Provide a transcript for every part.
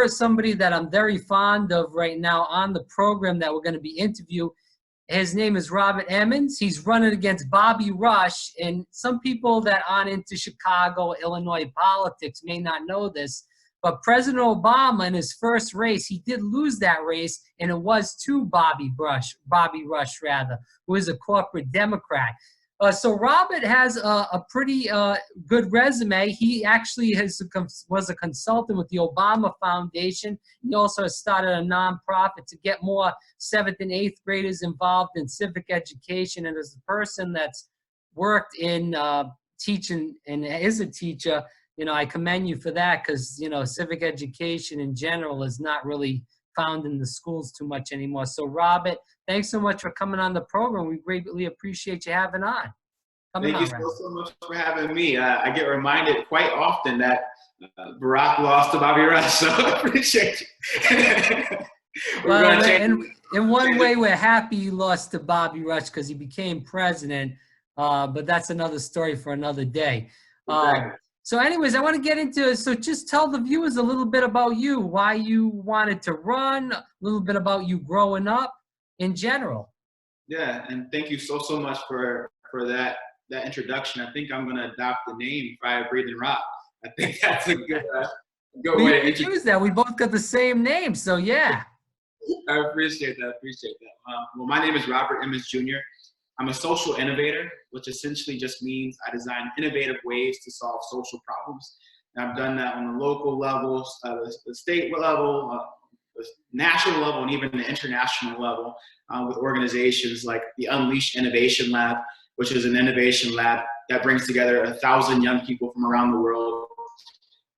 somebody that I'm very fond of right now on the program that we're going to be interviewing. His name is Robert Emmons. He's running against Bobby Rush. And some people that aren't into Chicago, Illinois politics may not know this, but President Obama in his first race, he did lose that race, and it was to Bobby Rush, who is a corporate Democrat. So Robert has a pretty good resume. He actually was a consultant with the Obama Foundation. He also has started a nonprofit to get more 7th and 8th graders involved in civic education. And as a person that's worked in teaching and is a teacher, you know, I commend you for that, because, you know, civic education in general is not really found in the schools too much anymore. So Robert, thanks so much for coming on the program. We greatly appreciate you having on. Thank you so much for having me. I get reminded quite often that Barack lost to Bobby Rush, so I appreciate you. Well, in one way, we're happy you lost to Bobby Rush because he became president, but that's another story for another day. Exactly. So anyways, I want to get into, so just tell the viewers a little bit about you, why you wanted to run, a little bit about you growing up in general. Yeah, and thank you so much for that introduction. I think I'm going to adopt the name Fire Breathing Rock. I think that's a good way to introduce that. We both got the same name, so yeah. I appreciate that. Well, my name is Robert Emmons Jr. I'm a social innovator, which essentially just means I design innovative ways to solve social problems. And I've done that on the local levels, the state level, the national level, and even the international level with organizations like the Unleash Innovation Lab, which is an innovation lab that brings together 1,000 young people from around the world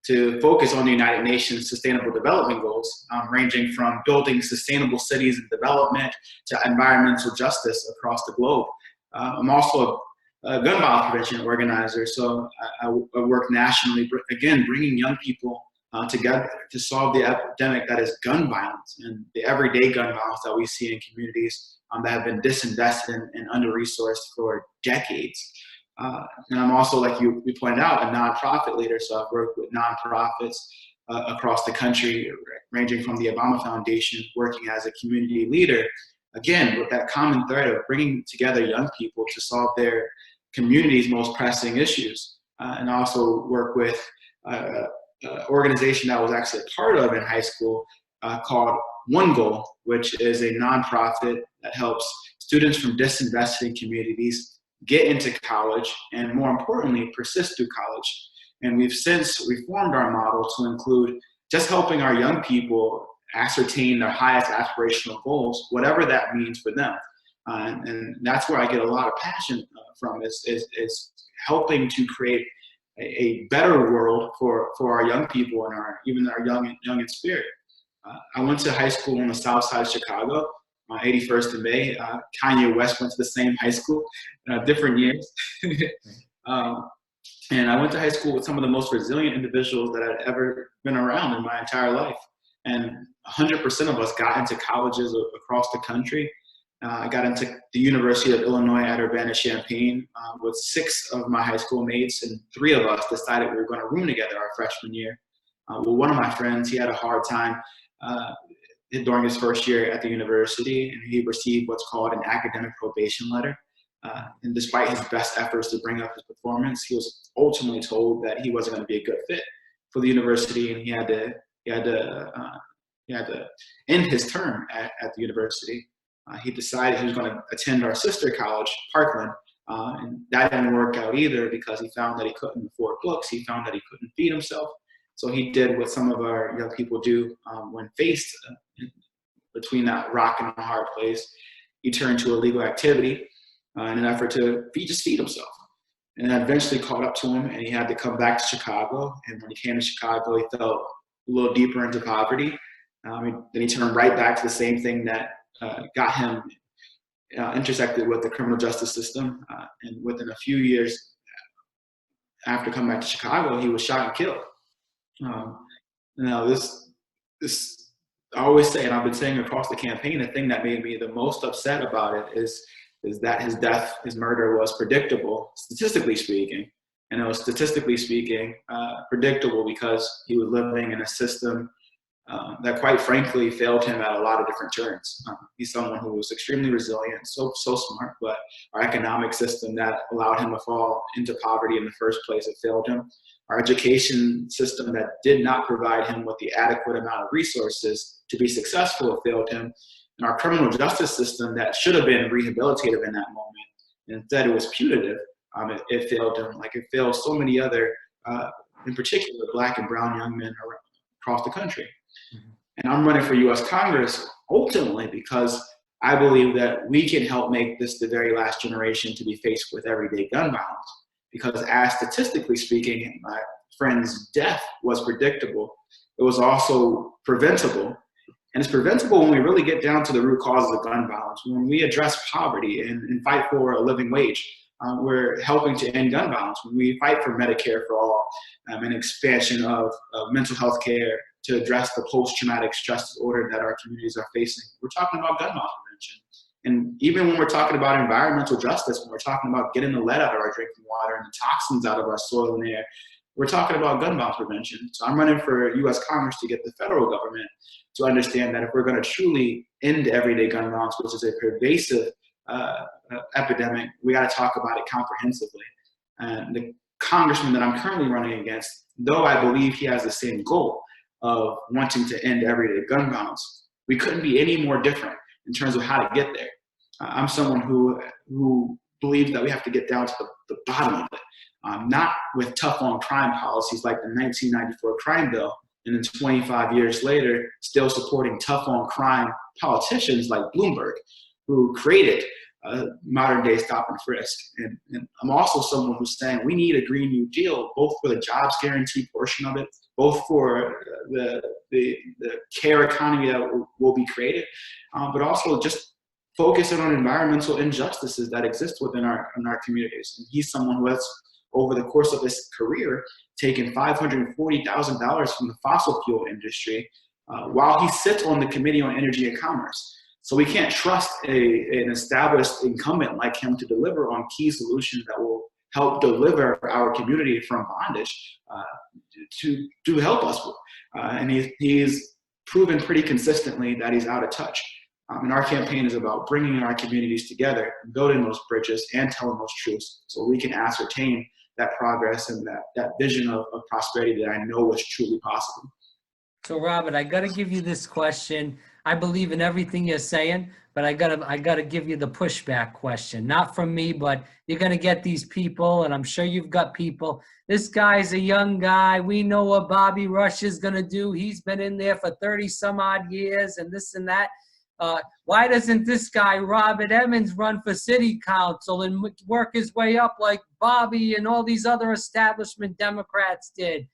to focus on the United Nations Sustainable Development Goals, ranging from building sustainable cities and development to environmental justice across the globe. I'm also a gun violence prevention organizer, so I work nationally, again, bringing young people together to solve the epidemic that is gun violence and the everyday gun violence that we see in communities that have been disinvested and under-resourced for decades. And I'm also, like you pointed out, a nonprofit leader. So I've worked with nonprofits across the country, ranging from the Obama Foundation, working as a community leader, again, with that common thread of bringing together young people to solve their community's most pressing issues. And I also work with an organization that I was actually a part of in high school called One Goal, which is a nonprofit that helps students from disinvested communities get into college, and more importantly, persist through college. And we've since reformed our model to include just helping our young people ascertain their highest aspirational goals, whatever that means for them. And that's where I get a lot of passion from, is helping to create a better world for our young people and even our young in spirit. I went to high school on the south side of Chicago, 81st and May. Kanye West went to the same high school, different years. And I went to high school with some of the most resilient individuals that I'd ever been around in my entire life. And 100% of us got into colleges across the country. I got into the University of Illinois at Urbana-Champaign with 6 of my high school mates, and 3 of us decided we were going to room together our freshman year. Well, one of my friends, he had a hard time during his first year at the university, and he received what's called an academic probation letter. And despite his best efforts to bring up his performance, he was ultimately told that he wasn't going to be a good fit for the university, and he had to end his term at the university. He decided he was going to attend our sister college, Parkland, and that didn't work out either, because he found that he couldn't afford books. He found that he couldn't feed himself. So he did what some of our young people do when faced between that rock and a hard place. He turned to illegal activity in an effort to just feed himself. And that eventually caught up to him, and he had to come back to Chicago. And when he came to Chicago, he fell a little deeper into poverty. Then he turned right back to the same thing that got him intersected with the criminal justice system. And within a few years after coming back to Chicago, he was shot and killed. Now this I always say, and I've been saying across the campaign, the thing that made me the most upset about it is that his murder was predictable, statistically speaking. And it was statistically speaking predictable because he was living in a system that quite frankly failed him at a lot of different turns. He's someone who was extremely resilient, so smart, but our economic system that allowed him to fall into poverty in the first place, it failed him. Our education system that did not provide him with the adequate amount of resources to be successful, it failed him. And our criminal justice system that should have been rehabilitative in that moment, and instead it was punitive, it failed him, like it failed so many other, in particular, Black and brown young men across the country. And I'm running for U.S. Congress ultimately because I believe that we can help make this the very last generation to be faced with everyday gun violence. Because as statistically speaking, my friend's death was predictable. It was also preventable. And it's preventable when we really get down to the root causes of gun violence. When we address poverty and fight for a living wage, we're helping to end gun violence. When we fight for Medicare for all, and expansion of mental health care to address the post-traumatic stress disorder that our communities are facing, we're talking about gun violence prevention. And even when we're talking about environmental justice, when we're talking about getting the lead out of our drinking water and the toxins out of our soil and air, we're talking about gun violence prevention. So I'm running for U.S. Congress to get the federal government to understand that if we're going to truly end everyday gun violence, which is a pervasive epidemic, we got to talk about it comprehensively. And the congressman that I'm currently running against, though I believe he has the same goal of wanting to end everyday gun violence, we couldn't be any more different in terms of how to get there. I'm someone who believes that we have to get down to the bottom of it, not with tough on crime policies like the 1994 crime bill, and then 25 years later, still supporting tough on crime politicians like Bloomberg, who created modern day stop and frisk. And I'm also someone who's saying we need a Green New Deal, both for the jobs guarantee portion of it, both for the care economy that will be created, but also just focusing on environmental injustices that exist within our communities. And he's someone who has, over the course of his career, taken $540,000 from the fossil fuel industry while he sits on the Committee on Energy and Commerce. So we can't trust an established incumbent like him to deliver on key solutions that will help deliver our community from bondage to help us. And he's proven pretty consistently that he's out of touch. And our campaign is about bringing our communities together, building those bridges, and telling those truths so we can ascertain that progress and that vision of prosperity that I know is truly possible. So Robert, I got to give you this question. I believe in everything you're saying, but I gotta give you the pushback question. Not from me, but you're gonna get these people, and I'm sure you've got people. This guy's a young guy. We know what Bobby Rush is gonna do. He's been in there for 30 some odd years and this and that. Why doesn't this guy, Robert Emmons, run for city council and work his way up like Bobby and all these other establishment Democrats did?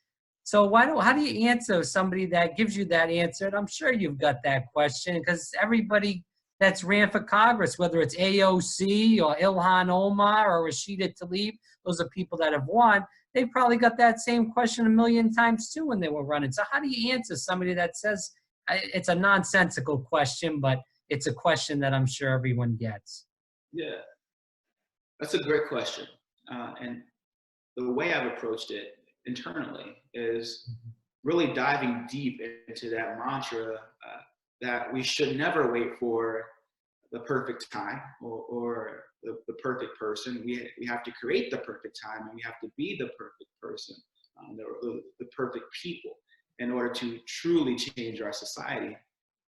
So how do you answer somebody that gives you that answer? And I'm sure you've got that question, because everybody that's ran for Congress, whether it's AOC or Ilhan Omar or Rashida Tlaib, those are people that have won, they probably got that same question a million times too when they were running. So how do you answer somebody that says, it's a nonsensical question, but it's a question that I'm sure everyone gets? Yeah, that's a great question. And the way I've approached it internally is really diving deep into that mantra that we should never wait for the perfect time or the perfect person. We have to create the perfect time, and we have to be the perfect person, the perfect people, in order to truly change our society.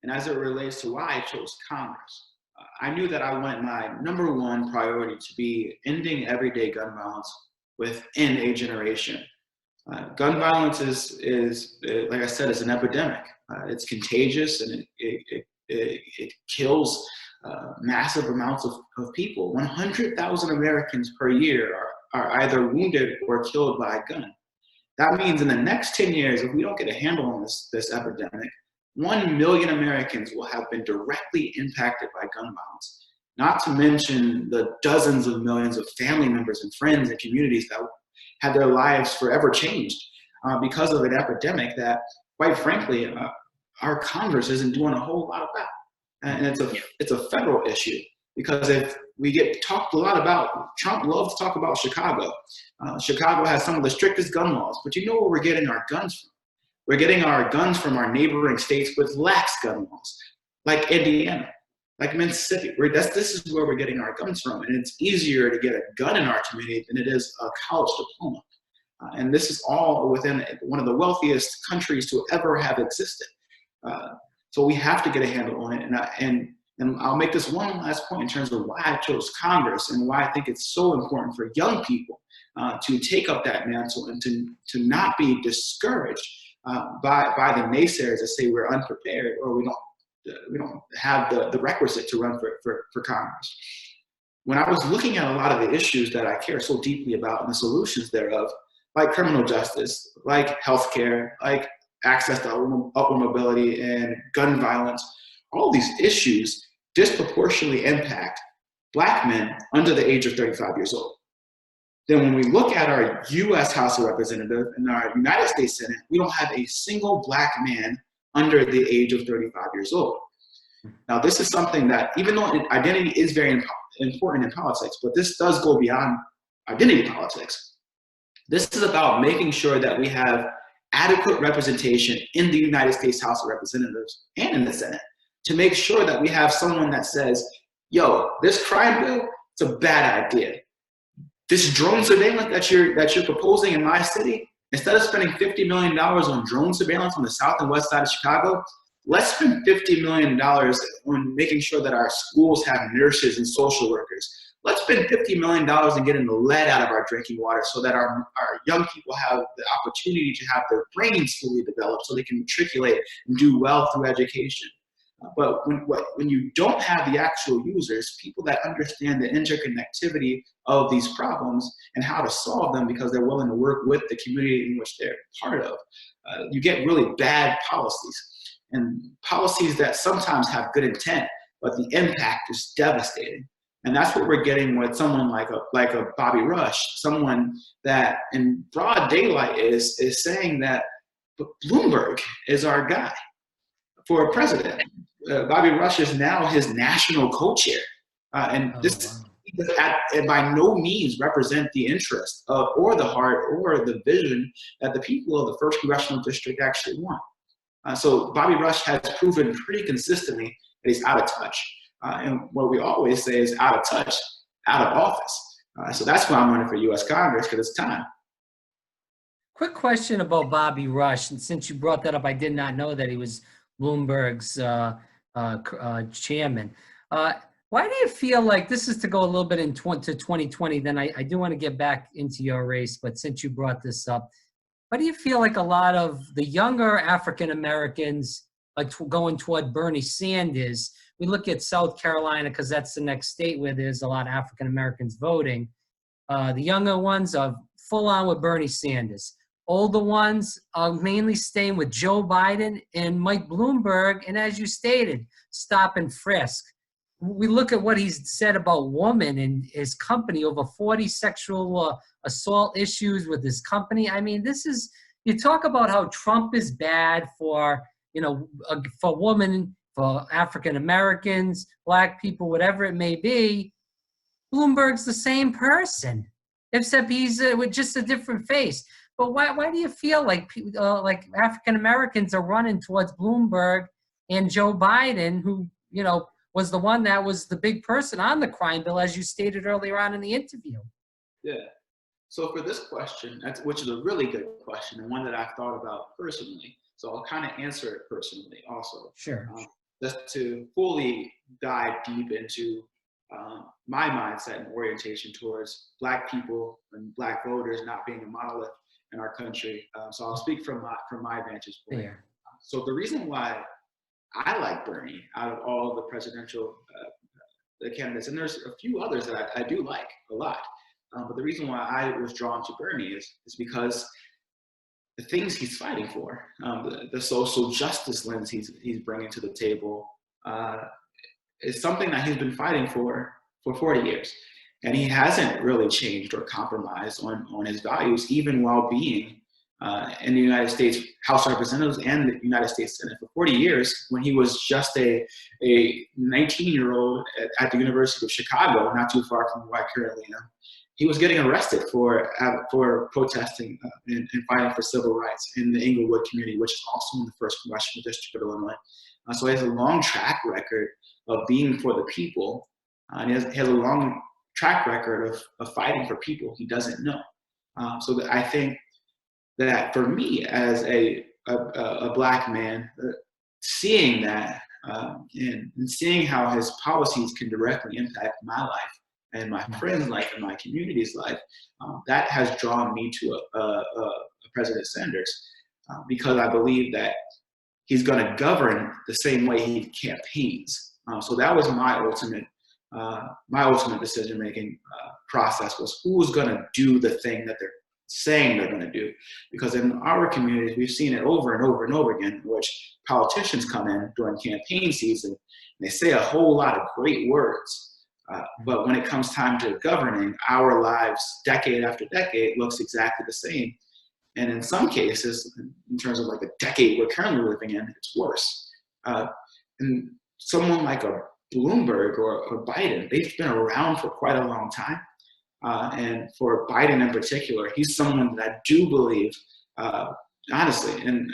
And as it relates to why I chose Congress, I knew that I wanted my number one priority to be ending everyday gun violence within a generation. Gun violence is like I said, is an epidemic. It's contagious, and it kills massive amounts of people. 100,000 Americans per year are either wounded or killed by a gun. That means in the next 10 years, if we don't get a handle on this epidemic, 1 million Americans will have been directly impacted by gun violence. Not to mention the dozens of millions of family members and friends and communities that had their lives forever changed because of an epidemic that, quite frankly, our Congress isn't doing a whole lot about. And it's a federal issue, because if we get talked a lot about, Trump loves to talk about Chicago. Chicago has some of the strictest gun laws, but you know where we're getting our guns from? We're getting our guns from our neighboring states with lax gun laws, like Indiana, like Mississippi. This is where we're getting our guns from. And it's easier to get a gun in our community than it is a college diploma. And this is all within one of the wealthiest countries to ever have existed. So we have to get a handle on it. And I'll make this one last point in terms of why I chose Congress and why I think it's so important for young people to take up that mantle and to not be discouraged by the naysayers that say we're unprepared or we don't have the requisite to run for Congress. When I was looking at a lot of the issues that I care so deeply about and the solutions thereof, like criminal justice, like healthcare, like access to upward mobility and gun violence, all these issues disproportionately impact Black men under the age of 35 years old. Then when we look at our US House of Representatives and our United States Senate, we don't have a single Black man under the age of 35 years old. Now, this is something that, even though identity is very important in politics, but this does go beyond identity politics. This is about making sure that we have adequate representation in the United States House of Representatives and in the Senate to make sure that we have someone that says, yo, this crime bill, it's a bad idea. This drone surveillance that you're proposing in my city, instead of spending $50 million on drone surveillance on the south and west side of Chicago, let's spend $50 million on making sure that our schools have nurses and social workers. Let's spend $50 million in getting the lead out of our drinking water so that our young people have the opportunity to have their brains fully developed so they can matriculate and do well through education. But when you don't have the actual users, people that understand the interconnectivity of these problems and how to solve them because they're willing to work with the community in which they're part of, you get really bad policies. And policies that sometimes have good intent, but the impact is devastating. And that's what we're getting with someone like a Bobby Rush, someone that in broad daylight is saying that Bloomberg is our guy for president. Bobby Rush is now his national co-chair. And by no means represent the interest of, or the heart or the vision that the people of the 1st Congressional District actually want. So Bobby Rush has proven pretty consistently that he's out of touch. And what we always say is out of touch, out of office. So that's why I'm running for U.S. Congress, because it's time. Quick question about Bobby Rush. And since you brought that up, I did not know that he was Bloomberg's chairman. Why do you feel like, this is to go a little bit into 2020, then I do want to get back into your race, but since you brought this up, why do you feel like a lot of the younger African Americans are going toward Bernie Sanders? We look at South Carolina because that's the next state where there's a lot of African Americans voting. The younger ones are full on with Bernie Sanders. Older ones are mainly staying with Joe Biden and Mike Bloomberg, and as you stated, stop and frisk. We look at what he's said about women and his company, over 40 sexual assault issues with his company. I mean, you talk about how Trump is bad for women, for African Americans, Black people, whatever it may be. Bloomberg's the same person, except he's with just a different face. But why do you feel like African Americans are running towards Bloomberg and Joe Biden, who was the one that was the big person on the crime bill, as you stated earlier on in the interview? Yeah. So for this question, which is a really good question and one that I've thought about personally, so I'll kind of answer it personally also. Sure. Just to fully dive deep into my mindset and orientation towards Black people and Black voters not being a monolith in our country. So I'll speak from my vantage point. Yeah. So the reason why I like Bernie out of all of the presidential the candidates, and there's a few others that I do like a lot, but the reason why I was drawn to Bernie is because the things he's fighting for, the social justice lens he's bringing to the table, is something that he's been fighting for 40 years. And he hasn't really changed or compromised on his values, even while being in the United States House of Representatives and the United States Senate for 40 years, when he was just a 19-year-old at the University of Chicago, not too far from where I currently am. he was getting arrested for protesting and fighting for civil rights in the Englewood community, which is also in the 1st Congressional District of Illinois. So he has a long track record of being for the people, and he has a long track record of fighting for people he doesn't know. So that I think that for me as a Black man, seeing that and seeing how his policies can directly impact my life and my friends' life and my community's life, that has drawn me to President Sanders, because I believe that he's going to govern the same way he campaigns. So that was my ultimate decision-making process, was who's going to do the thing that they're saying they're going to do. Because in our communities, we've seen it over and over and over again, in which politicians come in during campaign season and they say a whole lot of great words. But when it comes time to governing, our lives, decade after decade, looks exactly the same. And in some cases, in terms of like the decade we're currently living in, it's worse. And someone like a Bloomberg or Biden, they've been around for quite a long time. And for Biden in particular, he's someone that I do believe, honestly, and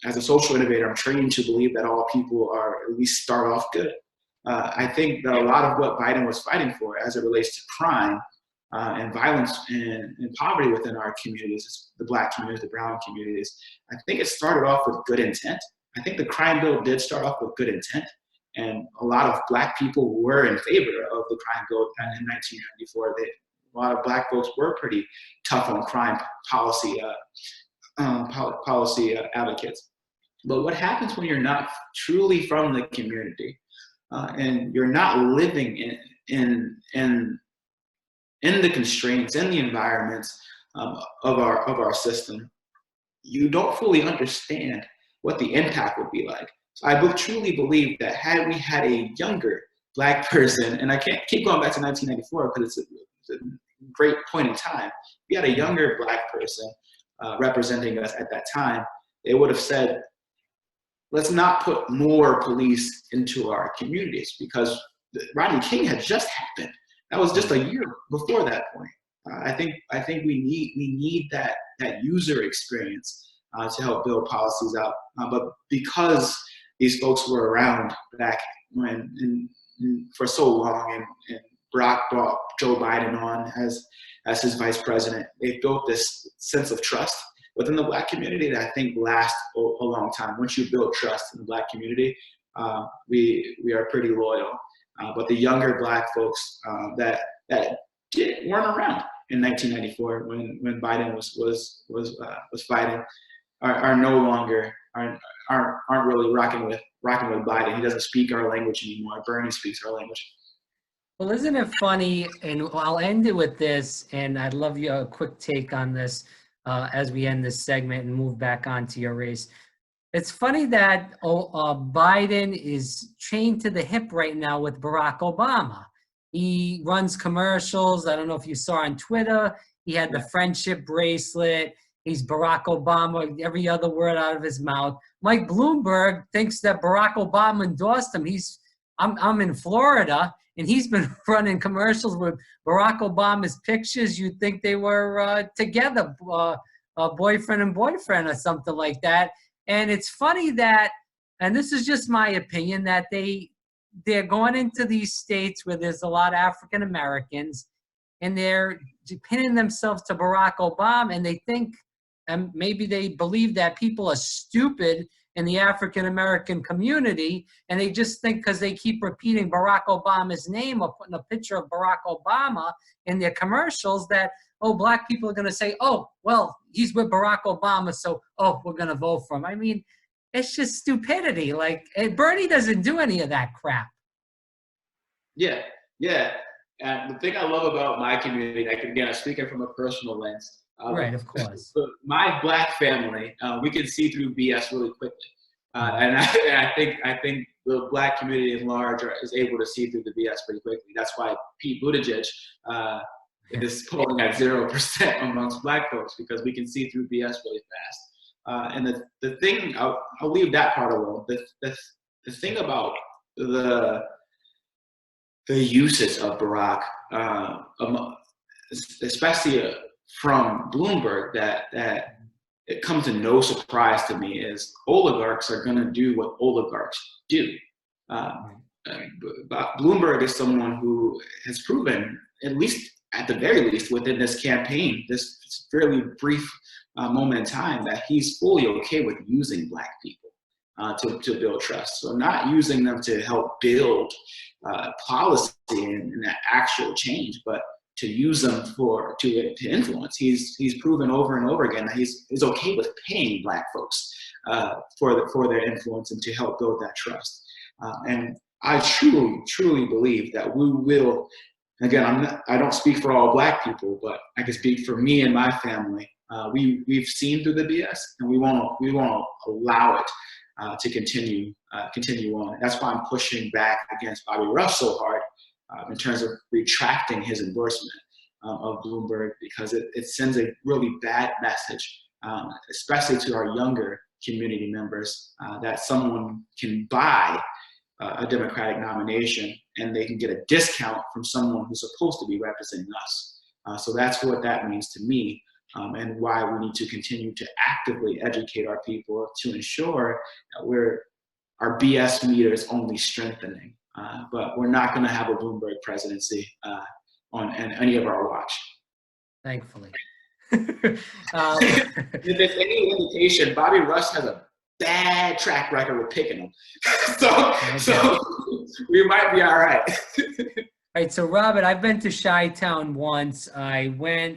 as a social innovator, I'm trained to believe that all people are at least start off good. I think that a lot of what Biden was fighting for as it relates to crime and violence and poverty within our communities, the Black communities, the brown communities, I think it started off with good intent. I think the crime bill did start off with good intent. And a lot of Black people were in favor of the crime bill in 1994. A lot of Black folks were pretty tough on crime policy advocates. But what happens when you're not truly from the community and you're not living in the constraints, in the environments of our system? You don't fully understand what the impact would be like. So I truly believe that had we had a younger Black person, and I can't keep going back to 1994 because it's a great point in time. If we had a younger Black person representing us at that time, they would have said, let's not put more police into our communities, because Rodney King had just happened. That was just a year before that point. I think we need that user experience to help build policies out. But because these folks were around back when for so long, and Barack brought Joe Biden on as his vice president, they built this sense of trust within the Black community that I think lasts a long time. Once you build trust in the Black community, we are pretty loyal. But the younger Black folks that weren't around in 1994 when Biden was fighting are no longer aren't really rocking with Biden. He doesn't speak our language anymore. Bernie speaks our language. Well, isn't it funny? And I'll end it with this, and I'd love a quick take on this as we end this segment and move back onto your race. It's funny that Biden is chained to the hip right now with Barack Obama. He runs commercials. I don't know if you saw on Twitter. He had the friendship bracelet. He's Barack Obama, every other word out of his mouth. Mike Bloomberg thinks that Barack Obama endorsed him. I'm in Florida, and he's been running commercials with Barack Obama's pictures. You'd think they were together, boyfriend and boyfriend or something like that. And it's funny that, and this is just my opinion, that they're going into these states where there's a lot of African Americans, and they're pinning themselves to Barack Obama, and they think, and maybe they believe that people are stupid in the African American community, and they just think because they keep repeating Barack Obama's name or putting a picture of Barack Obama in their commercials that, oh, Black people are going to say, oh, well, he's with Barack Obama, so, oh, we're going to vote for him. I mean, it's just stupidity. Like, Bernie doesn't do any of that crap. Yeah. And the thing I love about my community, like, again, I'm speaking from a personal lens. Right, of course. My Black family, we can see through BS really quickly. And I think the Black community at large is able to see through the BS pretty quickly. That's why Pete Buttigieg is polling at 0% amongst Black folks, because we can see through BS really fast. And the thing, I'll leave that part alone. The thing about the usage of Barack especially from Bloomberg, that it comes to no surprise to me is oligarchs are going to do what oligarchs do. But Bloomberg is someone who has proven, at least at the very least within this campaign, this fairly brief moment in time, that he's fully okay with using Black people to build trust. So not using them to help build policy and that actual change, but to use them to influence. He's proven over and over again that he's okay with paying Black folks for their influence and to help build that trust. And I truly believe that we will. Again, I don't speak for all Black people, but I can speak for me and my family. We've seen through the BS, and we won't allow it to continue on. That's why I'm pushing back against Bobby Rush so hard in terms of retracting his endorsement of Bloomberg, because it sends a really bad message, especially to our younger community members, that someone can buy a Democratic nomination and they can get a discount from someone who's supposed to be representing us. So that's what that means to me, and why we need to continue to actively educate our people to ensure that our BS meter is only strengthening. But we're not going to have a Bloomberg presidency on any of our watch. Thankfully. If there's any indication, Bobby Rush has a bad track record with picking them. So we might be all right. All right, so Robert, I've been to Chi-Town once. I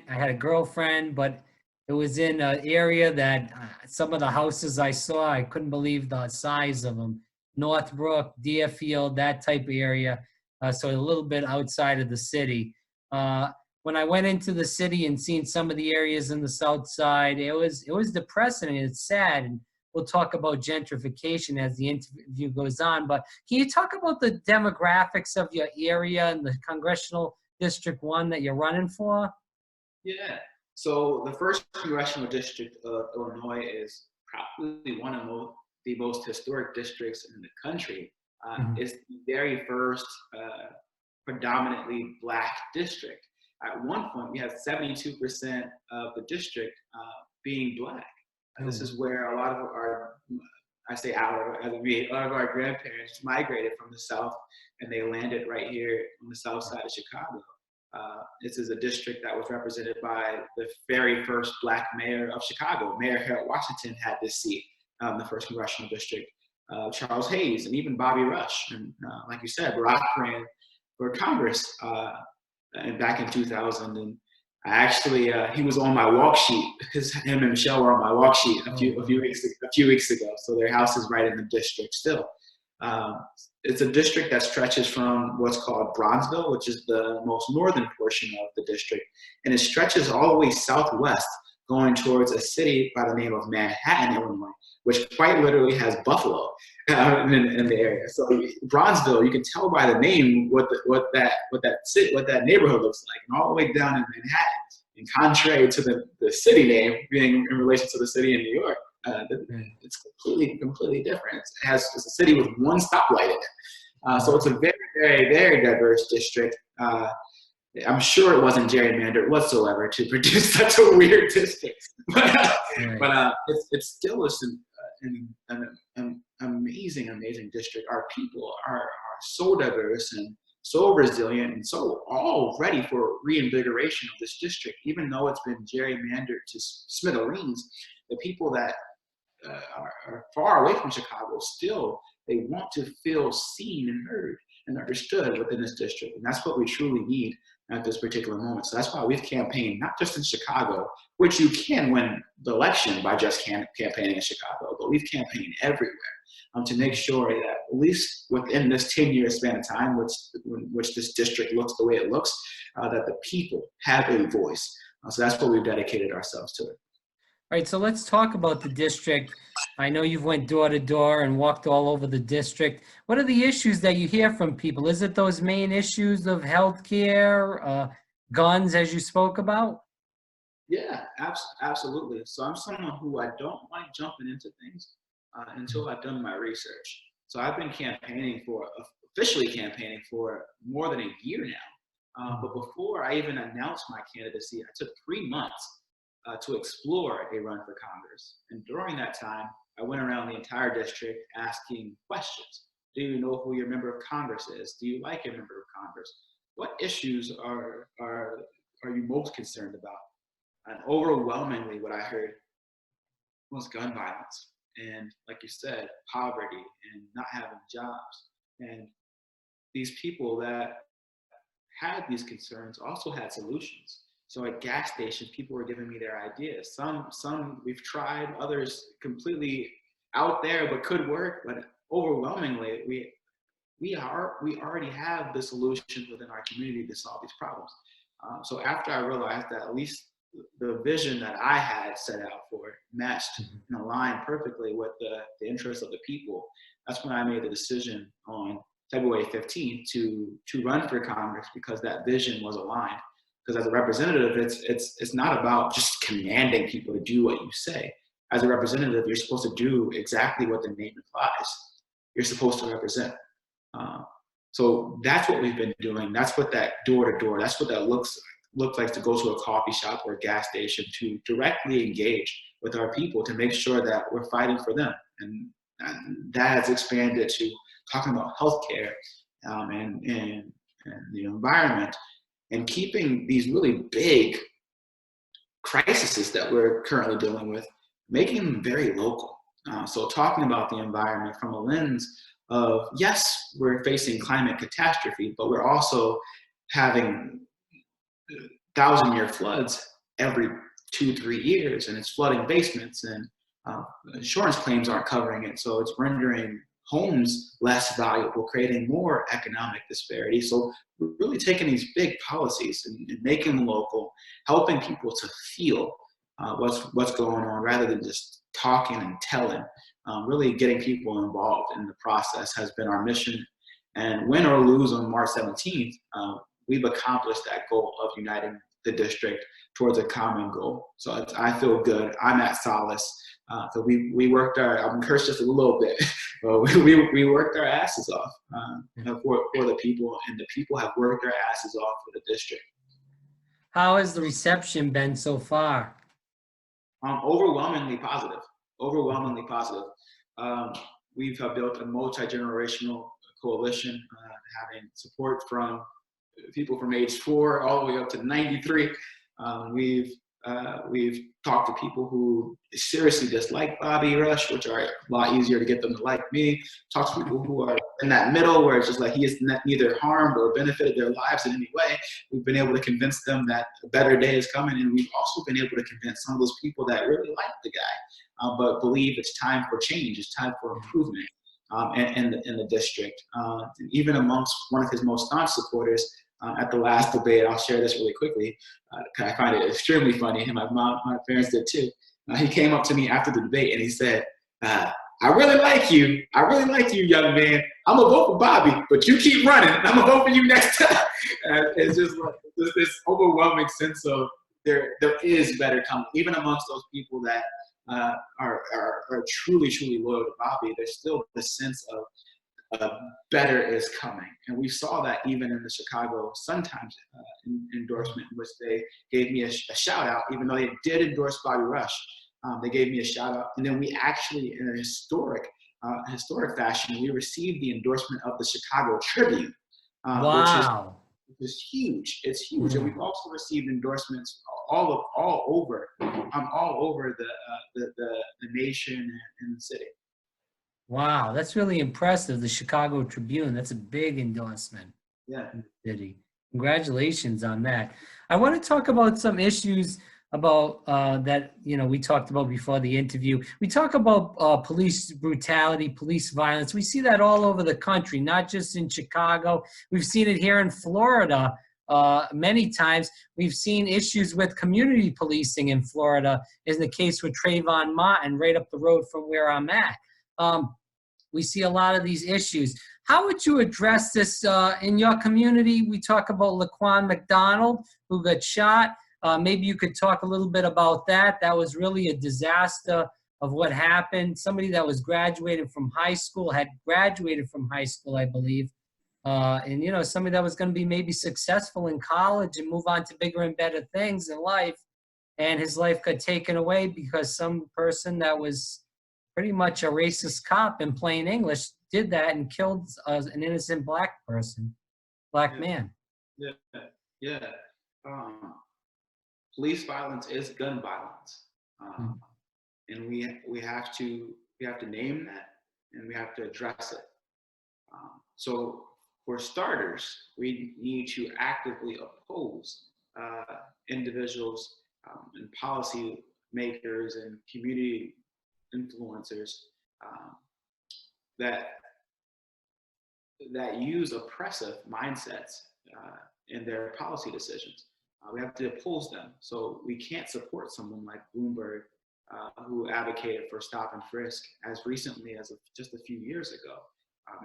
had a girlfriend, but it was in an area that some of the houses I saw, I couldn't believe the size of them. Northbrook, Deerfield, that type of area. So a little bit outside of the city. When I went into the city and seen some of the areas in the South Side, it was depressing and it's sad. And we'll talk about gentrification as the interview goes on. But can you talk about the demographics of your area and the Congressional District 1 that you're running for? Yeah. So the first congressional district of Illinois is probably one of the most historic districts in the country. It's the very first predominantly Black district. At one point, we had 72% of the district being Black. This is where a lot of our grandparents migrated from the South, and they landed right here on the South Side of Chicago. This is a district that was represented by the very first Black mayor of Chicago. Mayor Harold Washington had this seat, the first congressional district. Charles Hayes and even Bobby Rush. And like you said, Barack ran for Congress back in 2000. And I actually, he was on my walk sheet, because him and Michelle were on my walk sheet a few weeks ago. So their house is right in the district still. It's a district that stretches from what's called Bronzeville, which is the most northern portion of the district. And it stretches all the way southwest, going towards a city by the name of Manhattan, Illinois, which quite literally has buffalo in the area. So Bronzeville, you can tell by the name what that neighborhood looks like, and all the way down in Manhattan. And contrary to the city name being in relation to the city in New York, it's completely different. It's a city with one stoplight in it. So it's a very, very, very diverse district. I'm sure it wasn't gerrymandered whatsoever to produce such a weird district, but it's still an amazing district. Our people are so diverse and so resilient and so all ready for reinvigoration of this district, even though it's been gerrymandered to smithereens. The people that are far away from Chicago still, they want to feel seen and heard and understood within this district, and that's what we truly need at this particular moment. So that's why we've campaigned not just in Chicago, which you can win the election by just campaigning in Chicago, but we've campaigned everywhere to make sure that at least within this 10-year span of time, which this district looks the way it looks, that the people have a voice. So that's what we've dedicated ourselves to. All right, so let's talk about the district. I know you've went door to door and walked all over the district. What are the issues that you hear from people? Is it those main issues of healthcare, guns, as you spoke about? Yeah, absolutely. So I'm someone who I don't like jumping into things until I've done my research. So I've been officially campaigning for more than a year now. But before I even announced my candidacy, I took 3 months to explore a run for Congress. And during that time, I went around the entire district asking questions. Do you know who your member of Congress is? Do you like your member of Congress? What issues are you most concerned about? And overwhelmingly, what I heard was gun violence. And like you said, poverty and not having jobs. And these people that had these concerns also had solutions. So at gas stations, people were giving me their ideas. Some we've tried, others completely out there but could work. But overwhelmingly, we already have the solutions within our community to solve these problems. So after I realized that at least the vision that I had set out for it matched and aligned perfectly with the interests of the people, that's when I made the decision on February 15th to run for Congress, because that vision was aligned. Because as a representative, it's not about just commanding people to do what you say. As a representative, you're supposed to do exactly what the name implies. You're supposed to represent. So that's what we've been doing. That's what that door-to-door, that's what that looks like, to go to a coffee shop or a gas station, to directly engage with our people to make sure that we're fighting for them. And that has expanded to talking about healthcare and the environment, and keeping these really big crises that we're currently dealing with, making them very local. So talking about the environment from a lens of, yes, we're facing climate catastrophe, but we're also having 1,000-year floods every 2-3 years, and it's flooding basements, and insurance claims aren't covering it. So it's rendering homes less valuable, creating more economic disparity. So we're really taking these big policies and making them local, helping people to feel what's going on rather than just talking and telling. Really getting people involved in the process has been our mission. And win or lose on March 17th, we've accomplished that goal of uniting the district towards a common goal. So I feel good. I'm at solace. So we worked I'm cursed just a little bit, but we worked our asses off for the people, and the people have worked their asses off for the district. How has the reception been so far? Overwhelmingly positive. Overwhelmingly positive. We've built a multi-generational coalition, having support from people from age 4 all the way up to 93. We've talked to people who seriously dislike Bobby Rush, which are a lot easier to get them to like me. Talk to people who are in that middle where it's just like he has neither harmed or benefited their lives in any way. We've been able to convince them that a better day is coming, and we've also been able to convince some of those people that really like the guy, but believe it's time for change, it's time for improvement in the district. Even amongst one of his most staunch supporters, at the last debate, I'll share this really quickly, because I find it extremely funny, and my parents did too. He came up to me after the debate and he said, I really like you. I really like you, young man. I'm going to vote for Bobby, but you keep running. I'm going to vote for you next time. It's just like this overwhelming sense of there is better coming. Even amongst those people that are truly, truly loyal to Bobby, there's still the sense of better is coming. And we saw that even in the Chicago Sun-Times endorsement, in which they gave me a shout out, even though they did endorse Bobby Rush. They gave me a shout out. And then we actually, in a historic fashion, we received the endorsement of the Chicago Tribune, Wow. which is huge. It's huge. And we've also received endorsements all over the nation and the city. Wow, that's really impressive. The Chicago Tribune, that's a big endorsement. Yeah. In the city. Congratulations on that. I want to talk about some issues about that, we talked about before the interview. We talk about police brutality, police violence. We see that all over the country, not just in Chicago. We've seen it here in Florida many times. We've seen issues with community policing in Florida, in the case with Trayvon Martin, right up the road from where I'm at. We see a lot of these issues. How would you address this in your community? We talk about Laquan McDonald, who got shot. Maybe you could talk a little bit about that. That was really a disaster of what happened. Somebody that was had graduated from high school, I believe. and, you know, somebody that was going to be maybe successful in college and move on to bigger and better things in life, and his life got taken away because some person that was pretty much a racist cop in plain English did that and killed an innocent black person, black man. Yeah, yeah. Police violence is gun violence, and we have to name that, and we have to address it. So for starters, we need to actively oppose individuals and policy makers and community influencers that use oppressive mindsets in their policy decisions. We have to oppose them. So we can't support someone like Bloomberg, who advocated for stop and frisk as recently as just a few years ago.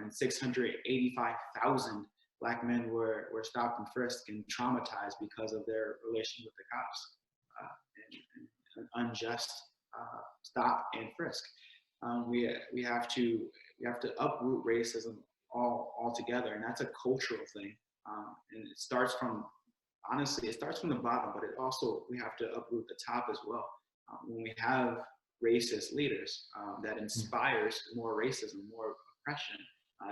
And 685,000 black men were stopped and frisked and traumatized because of their relation with the cops, and an unjust stop and frisk. We have to uproot racism altogether, and that's a cultural thing. And it starts from, honestly, it starts from the bottom, but we have to uproot the top as well. When we have racist leaders, that inspires more racism, more oppression.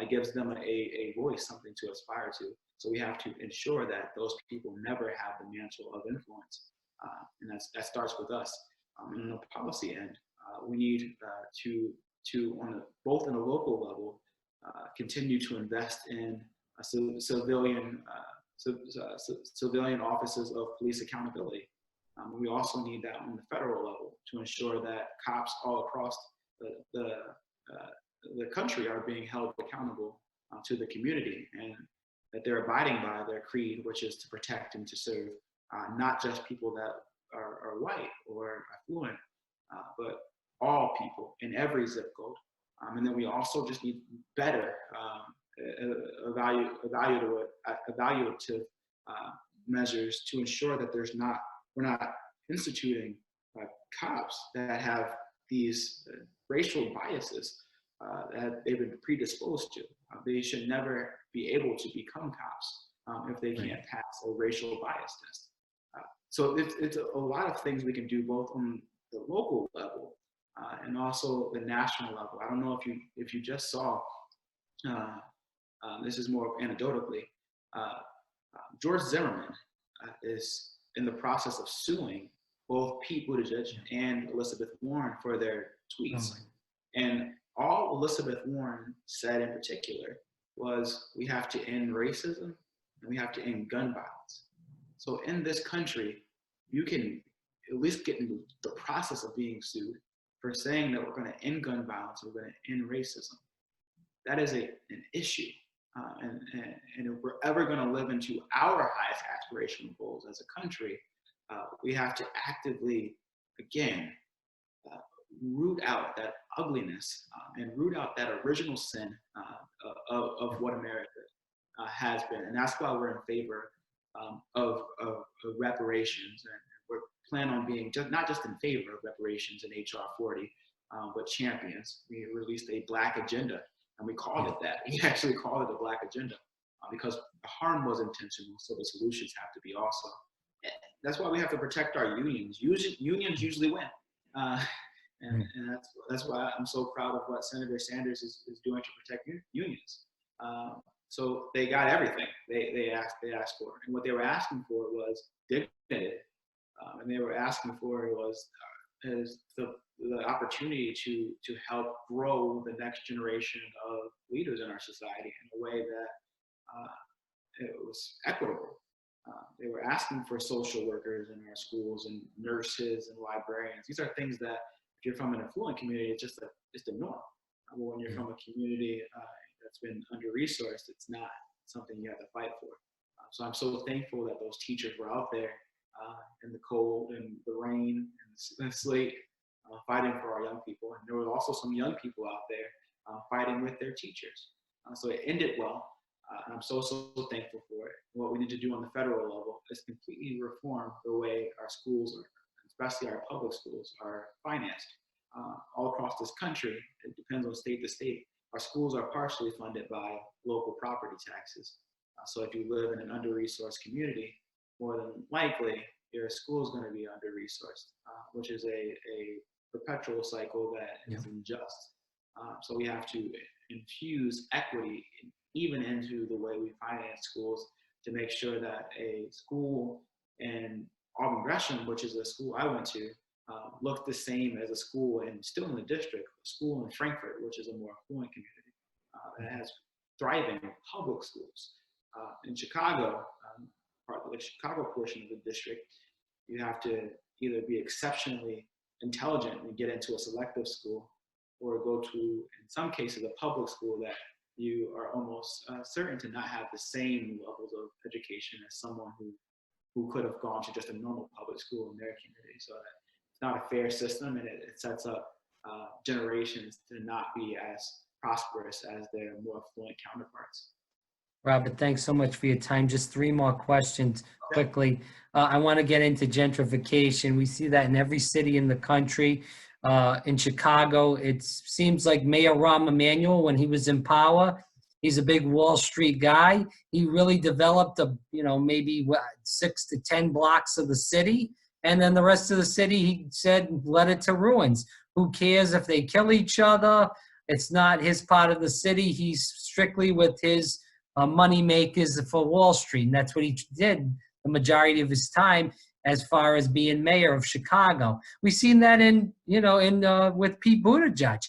It gives them a voice, something to aspire to. So we have to ensure that those people never have the mantle of influence, and that starts with us. And on the policy end, we need to both on a local level, continue to invest in civilian offices of police accountability. We also need that on the federal level to ensure that cops all across the country are being held accountable to the community, and that they're abiding by their creed, which is to protect and to serve not just people that are white or affluent, but all people in every zip code. And then we also just need better evaluative measures to ensure that we're not instituting cops that have these racial biases that they've been predisposed to. They should never be able to become cops if they can't pass a racial bias test. So it's a lot of things we can do both on the local level and also the national level. I don't know if you just saw, this is more anecdotally, George Zimmerman is in the process of suing both Pete Buttigieg and Elizabeth Warren for their tweets. And all Elizabeth Warren said in particular was, we have to end racism and we have to end gun violence. So in this country, you can at least get into the process of being sued for saying that we're going to end gun violence, we're going to end racism. That is an issue. And if we're ever going to live into our highest aspirational goals as a country, we have to actively, again, root out that ugliness and root out that original sin of what America has been. And that's why we're in favor of reparations. And we're planning on being not just in favor of reparations in HR 40, but champions. We released a Black agenda, and we called it that. We actually called it a Black agenda because the harm was intentional, so the solutions have to be also. That's why we have to protect our unions. Unions usually win. And that's why I'm so proud of what Senator Sanders is doing to protect unions. So they got everything they asked for, and what they were asking for was dignity, and they were asking for is the opportunity to help grow the next generation of leaders in our society in a way that it was equitable. They were asking for social workers in our schools and nurses and librarians. These are things that, if you're from an affluent community, it's the norm. When you're from a community that's been under-resourced, it's not something you have to fight for. So I'm so thankful that those teachers were out there in the cold and the rain and the sleet, fighting for our young people. And there were also some young people out there fighting with their teachers. So it ended well. And I'm so thankful for it. What we need to do on the federal level is completely reform the way our schools are, especially our public schools, are financed. All across this country, it depends on state to state, our schools are partially funded by local property taxes. So if you live in an under-resourced community, more than likely your school is going to be under-resourced, which is a perpetual cycle that is unjust. So we have to infuse equity even into the way we finance schools to make sure that a school in Auburn Gresham, which is a school I went to, looked the same as a school still in the district, a school in Frankfurt, which is a more affluent community that has thriving public schools. In Chicago, part of the Chicago portion of the district, you have to either be exceptionally intelligent and get into a selective school, or go to, in some cases, a public school that you are almost certain to not have the same levels of education as someone who could have gone to just a normal public school in their community. So that it's not a fair system, and it sets up generations to not be as prosperous as their more affluent counterparts. Robert, thanks so much for your time. Just 3 more questions quickly. I want to get into gentrification. We see that in every city in the country. In Chicago, it seems like Mayor Rahm Emanuel, when he was in power, he's a big Wall Street guy. He really developed maybe 6 to 10 blocks of the city. And then the rest of the city, he said, let it to ruins. Who cares if they kill each other? It's not his part of the city. He's strictly with his money makers for Wall Street. And that's what he did the majority of his time as far as being mayor of Chicago. We've seen that with Pete Buttigieg.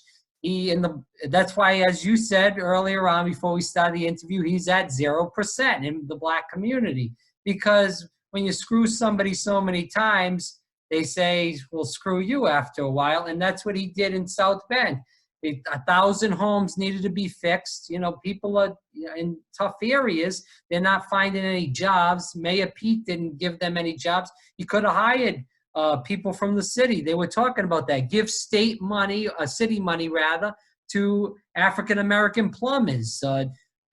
That's why, as you said earlier on before we started the interview, he's at 0% in the Black community. Because when you screw somebody so many times, they say, well, screw you after a while. And that's what he did in South Bend. 1,000 homes needed to be fixed. People are in tough areas. They're not finding any jobs. Mayor Pete didn't give them any jobs. He could have hired people from the city. They were talking about that. Give state money, city money rather, to African-American plumbers,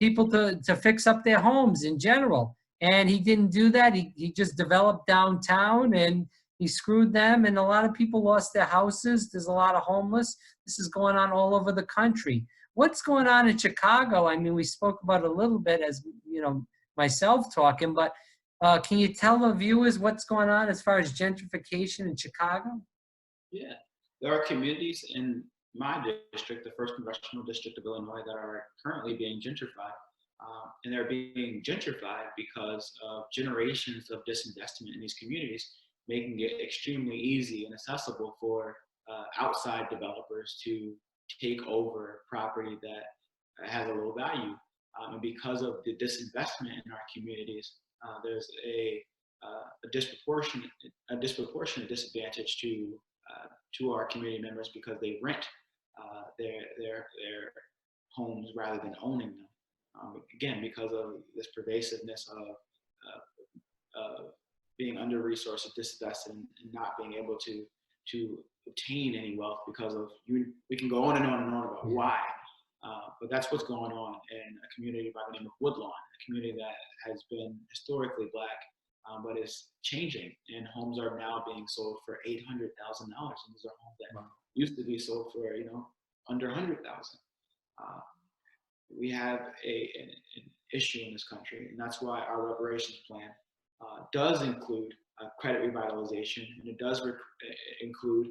people to fix up their homes in general. And he didn't do that. He just developed downtown, and he screwed them, and a lot of people lost their houses. There's a lot of homeless. This is going on all over the country. What's going on in Chicago? I mean, we spoke about it a little bit as, myself talking, but can you tell the viewers what's going on as far as gentrification in Chicago? Yeah, there are communities in my district, the 1st Congressional District of Illinois, that are currently being gentrified. And they're being gentrified because of generations of disinvestment in these communities, making it extremely easy and accessible for outside developers to take over property that has a low value. And because of the disinvestment in our communities, there's a disproportionate disadvantage to our community members because they rent their homes rather than owning them. Again, because of this pervasiveness of being under-resourced, disinvested, and not being able to obtain any wealth because of we can go on and on and on about why, but that's what's going on in a community by the name of Woodlawn, a community that has been historically Black, but is changing, and homes are now being sold for $800,000, and these are homes that used to be sold for under $100,000. We have an issue in this country, and that's why our reparations plan does include credit revitalization, and it does include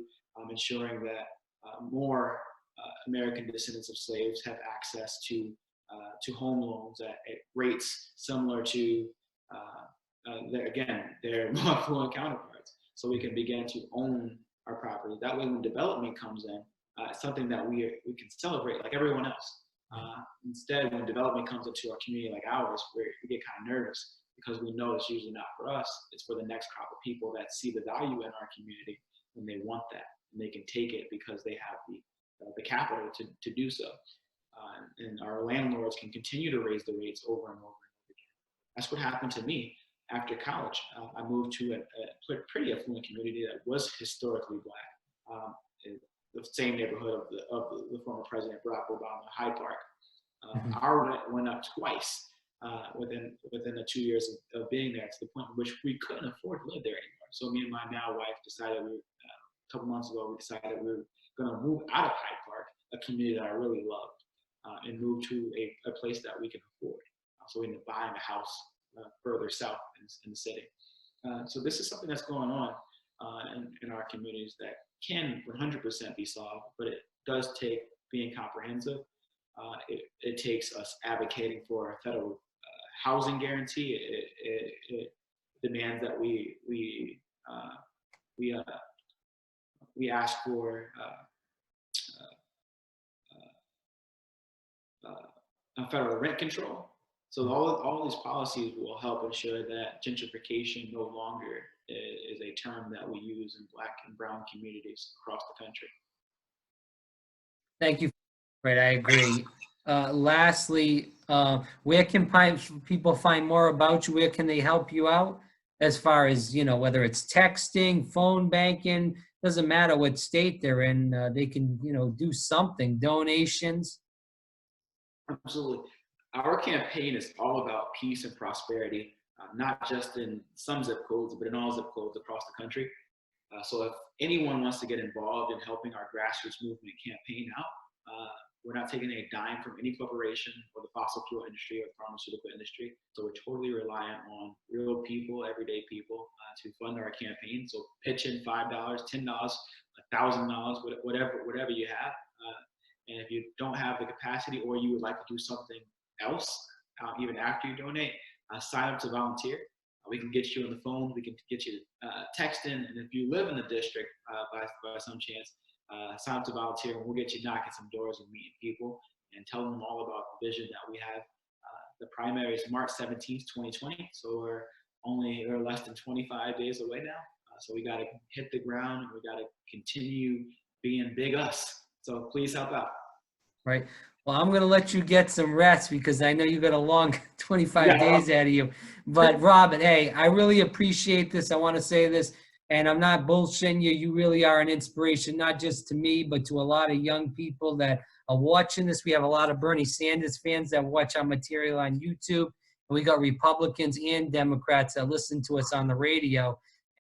ensuring that more American descendants of slaves have access to home loans at rates similar to their more affluent counterparts, so we can begin to own our property. That way, when development comes in, it's something that we can celebrate like everyone else. Instead, when development comes into our community like ours, we get kind of nervous because we know it's usually not for us. It's for the next crop of people that see the value in our community and they want that, and they can take it because they have the capital to do so. And our landlords can continue to raise the rates over and over and over again. That's what happened to me after college. I moved to a pretty affluent community that was historically Black, in the same neighborhood of the former President Barack Obama, Hyde Park. Our rent went up twice within the 2 years of being there, to the point in which we couldn't afford to live there anymore. So me and my now wife decided, a couple months ago, we decided we were going to move out of Hyde Park, a community that I really loved, and move to a place that we can afford. So we end up buying a house further south in the city. So this is something that's going on in our communities that can 100% be solved, but it does take being comprehensive. It takes us advocating for a federal housing guarantee. It demands that we ask for federal rent control. So all these policies will help ensure that gentrification no longer is a term that we use in Black and brown communities across the country. Thank you. Right, I agree. Lastly, where can people find more about you? Where can they help you out? As far as, whether it's texting, phone banking, doesn't matter what state they're in, they can, do something, donations. Absolutely. Our campaign is all about peace and prosperity, not just in some zip codes, but in all zip codes across the country. So if anyone wants to get involved in helping our grassroots movement campaign out, we're not taking a dime from any corporation or the fossil fuel industry or the pharmaceutical industry. So we're totally reliant on real people, everyday people, to fund our campaign. So pitch in $5, $10, $1,000, whatever you have. And if you don't have the capacity or you would like to do something else, even after you donate, sign up to volunteer. We can get you on the phone. We can get you texting. And if you live in the district by some chance, sign up to volunteer, and we'll get you knocking some doors and meeting people and telling them all about the vision that we have. The primary is March 17th, 2020. So we're less than 25 days away now. So we got to hit the ground, and we got to continue being big us. So please help out. Right. Well, I'm going to let you get some rest because I know you got a long 25 days out of you. But Robin, hey, I really appreciate this. I want to say this, and I'm not bullshitting you. You really are an inspiration, not just to me, but to a lot of young people that are watching this. We have a lot of Bernie Sanders fans that watch our material on YouTube. And we got Republicans and Democrats that listen to us on the radio.